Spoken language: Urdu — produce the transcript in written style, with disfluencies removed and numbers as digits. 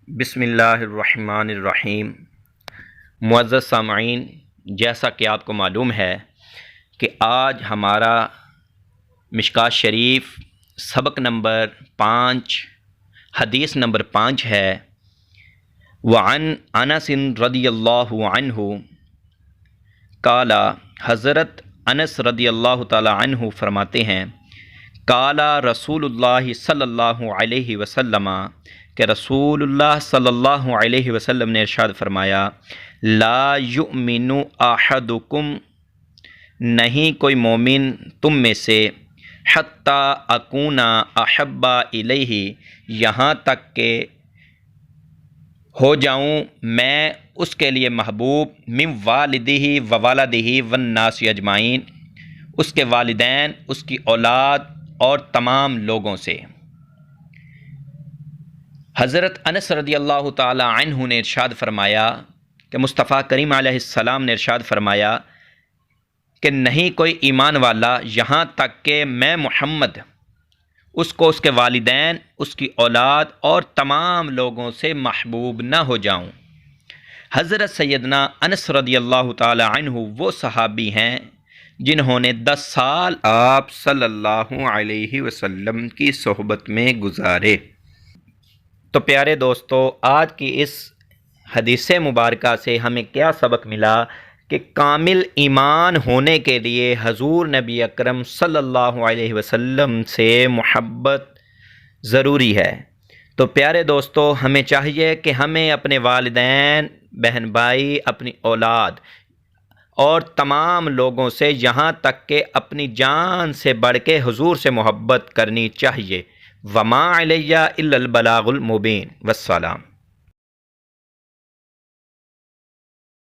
بسم اللہ الرحمن الرحیم۔ معزز سامعین، جیسا کہ آپ کو معلوم ہے کہ آج ہمارا مشکوٰۃ شریف سبق نمبر 5 حدیث نمبر 5 ہے۔ وعن انس رضی اللہ عنہ قال، حضرت انس رضی اللہ تعالی عنہ فرماتے ہیں، قال رسول اللہ صلی اللہ علیہ وسلم، کہ رسول اللہ صلی اللہ علیہ وسلم نے ارشاد فرمایا، لا یؤمن احدکم، نہیں کوئی مومن تم میں سے، حتی اکون احب الیہ، یہاں تک کہ ہو جاؤں میں اس کے لیے محبوب، من والدہ و والدہ والناس اجمعین، اس کے والدین، اس کی اولاد اور تمام لوگوں سے۔ حضرت انس رضی اللہ تعالی عنہ نے ارشاد فرمایا کہ مصطفیٰ کریم علیہ السلام نے ارشاد فرمایا کہ نہیں کوئی ایمان والا یہاں تک کہ میں محمد اس کو اس کے والدین، اس کی اولاد اور تمام لوگوں سے محبوب نہ ہو جاؤں۔ حضرت سیدنا انس رضی اللہ تعالی عنہ وہ صحابی ہیں جنہوں نے 10 سال آپ صلی اللہ علیہ وسلم کی صحبت میں گزارے۔ تو پیارے دوستو، آج کی اس حدیث مبارکہ سے ہمیں کیا سبق ملا کہ کامل ایمان ہونے کے لیے حضور نبی اکرم صلی اللہ علیہ وسلم سے محبت ضروری ہے۔ تو پیارے دوستو، ہمیں چاہیے کہ ہمیں اپنے والدین، بہن بھائی، اپنی اولاد اور تمام لوگوں سے، یہاں تک کہ اپنی جان سے بڑھ کے حضور سے محبت کرنی چاہیے۔ وما علیہ الا البلاغ المبین۔ والسلام۔